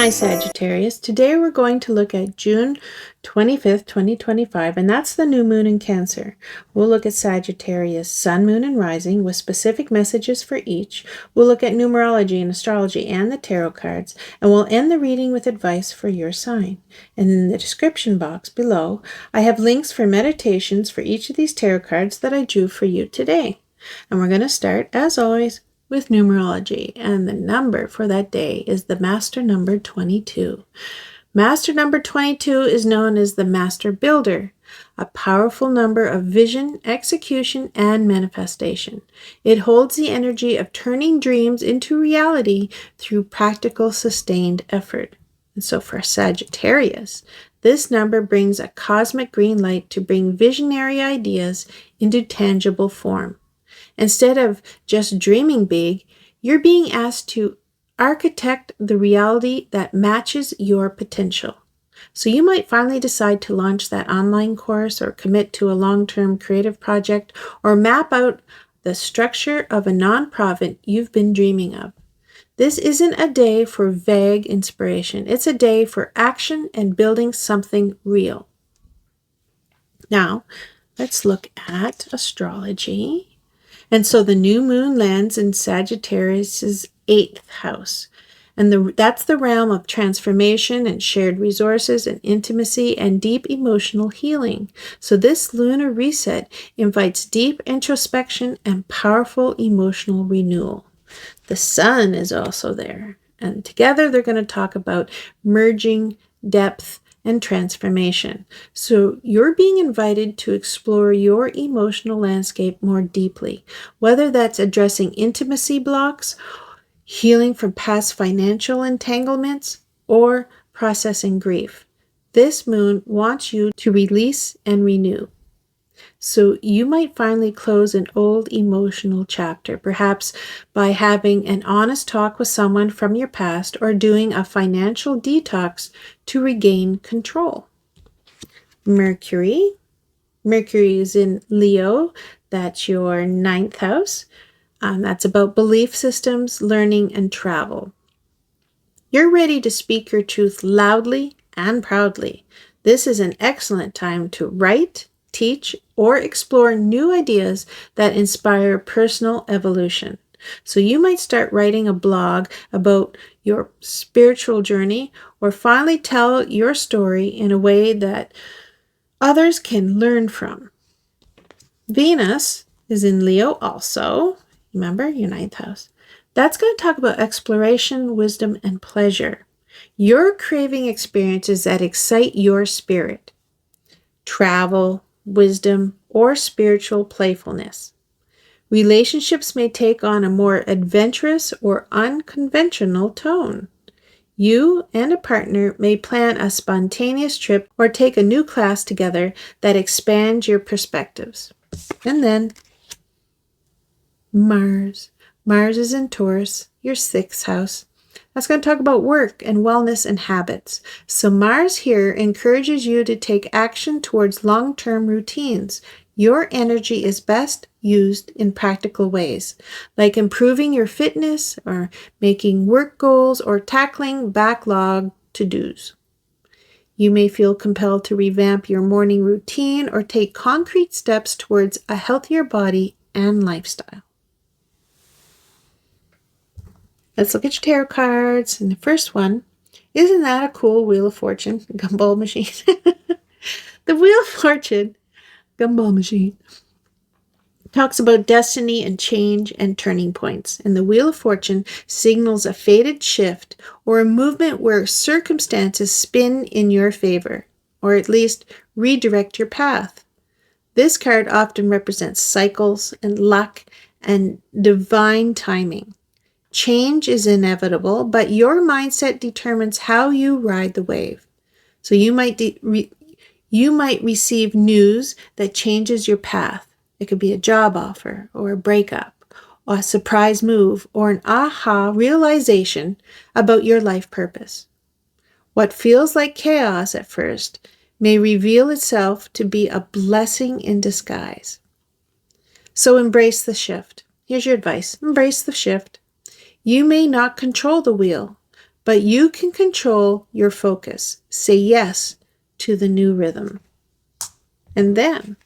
Hi Sagittarius. Today we're going to look at June 25th, 2025, and that's the new moon in Cancer. We'll look at Sagittarius sun, moon, and rising with specific messages for each. We'll look at numerology and astrology and the tarot cards, and we'll end the reading with advice for your sign. And in the description box below, I have links for meditations for each of these tarot cards that I drew for you today. And we're going to start, as always, with numerology, and the number for that day is the master number 22. Master number 22 is known as the master builder, a powerful number of vision, execution, and manifestation. It holds the energy of turning dreams into reality through practical, sustained effort. And so for Sagittarius, this number brings a cosmic green light to bring visionary ideas into tangible form. Instead of just dreaming big, you're being asked to architect the reality that matches your potential. So you might finally decide to launch that online course or commit to a long-term creative project or map out the structure of a nonprofit you've been dreaming of. This isn't a day for vague inspiration. It's a day for action and building something real. Now, let's look at astrology. And so the new moon lands in Sagittarius's 8th house. And that's the realm of transformation and shared resources and intimacy and deep emotional healing. So this lunar reset invites deep introspection and powerful emotional renewal. The sun is also there. And together they're going to talk about merging depth and transformation. So you're being invited to explore your emotional landscape more deeply, whether that's addressing intimacy blocks, healing from past financial entanglements, or processing grief. This moon wants you to release and renew. So you might finally close an old emotional chapter, perhaps by having an honest talk with someone from your past or doing a financial detox to regain control. Mercury is in Leo. That's your 9th house. That's about belief systems, learning, and travel. You're ready to speak your truth loudly and proudly. This is an excellent time to write, teach, or explore new ideas that inspire personal evolution. So you might start writing a blog about your spiritual journey or finally tell your story in a way that others can learn from. Venus is in Leo also. Remember, your 9th house. That's going to talk about exploration, wisdom, and pleasure. You're craving experiences that excite your spirit. Travel, wisdom, or spiritual playfulness. Relationships may take on a more adventurous or unconventional tone. You and a partner may plan a spontaneous trip or take a new class together that expands your perspectives. And then Mars. Mars is in Taurus, your 6th house. That's going to talk about work and wellness and habits. So Mars here encourages you to take action towards long-term routines. Your energy is best used in practical ways, like improving your fitness or making work goals or tackling backlog to-dos. You may feel compelled to revamp your morning routine or take concrete steps towards a healthier body and lifestyle. Let's look at your tarot cards. And the first one, isn't that a cool Wheel of Fortune gumball machine? The Wheel of Fortune gumball machine talks about destiny and change and turning points. And the Wheel of Fortune signals a fated shift or a movement where circumstances spin in your favor, or at least redirect your path. This card often represents cycles and luck and divine timing. Change is inevitable, but your mindset determines how you ride the wave. So you might receive news that changes your path. It could be a job offer or a breakup, or a surprise move, or an aha realization about your life purpose. What feels like chaos at first may reveal itself to be a blessing in disguise. So embrace the shift. Here's your advice. Embrace the shift. You may not control the wheel, but you can control your focus. Say yes to the new rhythm. And then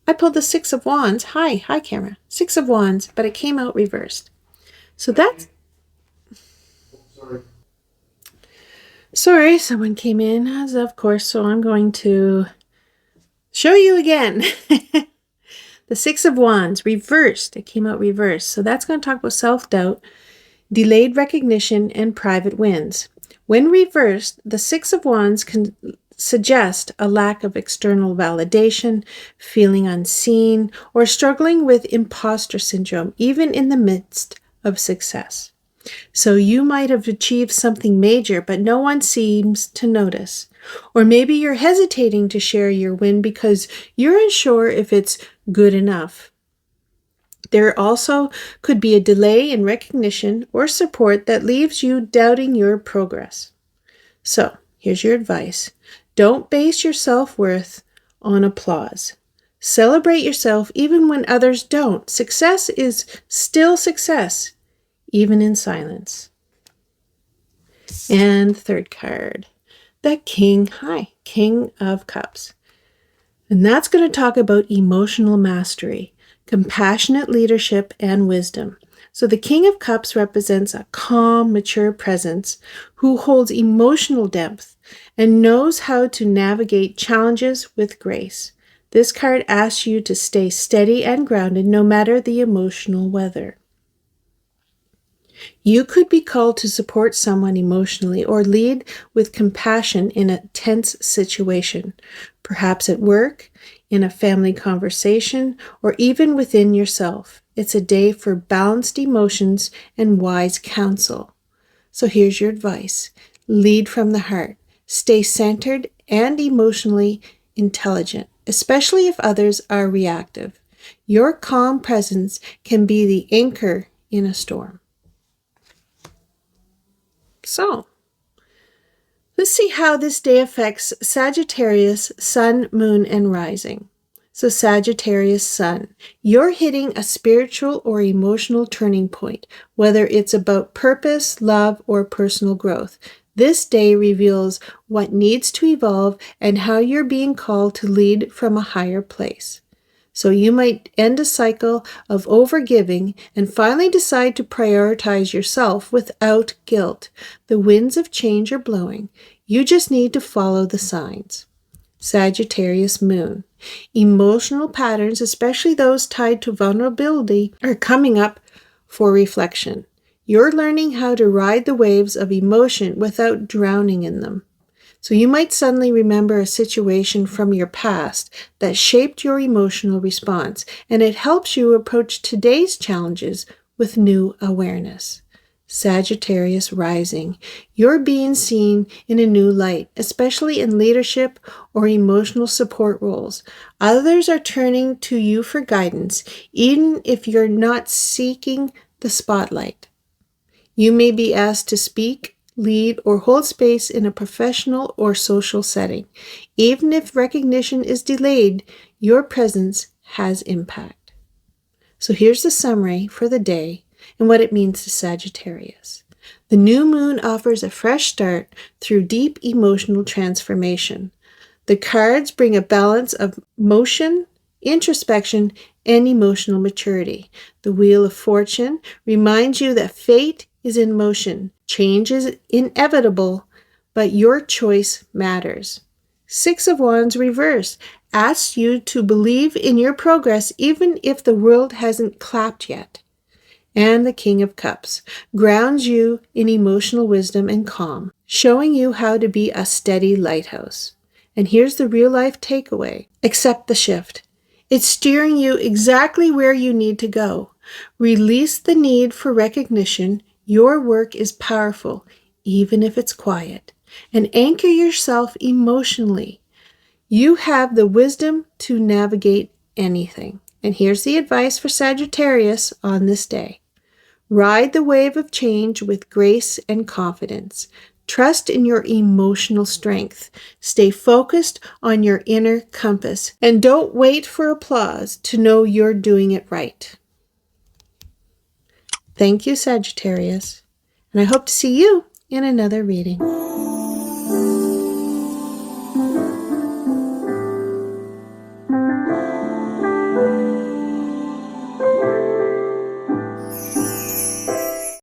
I pulled the Six of Wands. Hi camera. Six of Wands, but it came out reversed. So that's... Sorry, someone came in, as of course, so I'm going to show you again. The Six of Wands, reversed. It came out reversed. So that's going to talk about self-doubt, delayed recognition, and private wins. When reversed, the Six of Wands can suggest a lack of external validation, feeling unseen, or struggling with imposter syndrome, even in the midst of success. So you might have achieved something major, but no one seems to notice. Or maybe you're hesitating to share your win because you're unsure if it's good enough. There also could be a delay in recognition or support that leaves you doubting your progress. So here's your advice. Don't base your self-worth on applause. Celebrate yourself even when others don't. Success is still success, even in silence. And third card, the King of Cups. And that's going to talk about emotional mastery, compassionate leadership, and wisdom. So the King of Cups represents a calm, mature presence who holds emotional depth and knows how to navigate challenges with grace. This card asks you to stay steady and grounded no matter the emotional weather. You could be called to support someone emotionally or lead with compassion in a tense situation, perhaps at work, in a family conversation, or even within yourself. It's a day for balanced emotions and wise counsel. So here's your advice. Lead from the heart. Stay centered and emotionally intelligent, especially if others are reactive. Your calm presence can be the anchor in a storm. So, let's see how this day affects Sagittarius, Sun, Moon, and Rising. So Sagittarius, Sun, you're hitting a spiritual or emotional turning point, whether it's about purpose, love, or personal growth. This day reveals what needs to evolve and how you're being called to lead from a higher place. So you might end a cycle of overgiving and finally decide to prioritize yourself without guilt. The winds of change are blowing. You just need to follow the signs. Sagittarius Moon. Emotional patterns, especially those tied to vulnerability, are coming up for reflection. You're learning how to ride the waves of emotion without drowning in them. So you might suddenly remember a situation from your past that shaped your emotional response, and it helps you approach today's challenges with new awareness. Sagittarius Rising, you're being seen in a new light, especially in leadership or emotional support roles. Others are turning to you for guidance, even if you're not seeking the spotlight. You may be asked to speak, lead, or hold space in a professional or social setting. Even if recognition is delayed, your presence has impact. So here's the summary for the day and what it means to Sagittarius. The new moon offers a fresh start through deep emotional transformation. The cards bring a balance of motion, introspection, and emotional maturity. The Wheel of Fortune reminds you that fate is in motion. Change is inevitable, but your choice matters. Six of Wands reversed asks you to believe in your progress even if the world hasn't clapped yet. And the King of Cups grounds you in emotional wisdom and calm, showing you how to be a steady lighthouse. And here's the real-life takeaway. Accept the shift. It's steering you exactly where you need to go. Release the need for recognition. Your work is powerful, even if it's quiet. And anchor yourself emotionally. You have the wisdom to navigate anything. And here's the advice for Sagittarius on this day. Ride the wave of change with grace and confidence. Trust in your emotional strength. Stay focused on your inner compass. And don't wait for applause to know you're doing it right. Thank you, Sagittarius. And I hope to see you in another reading.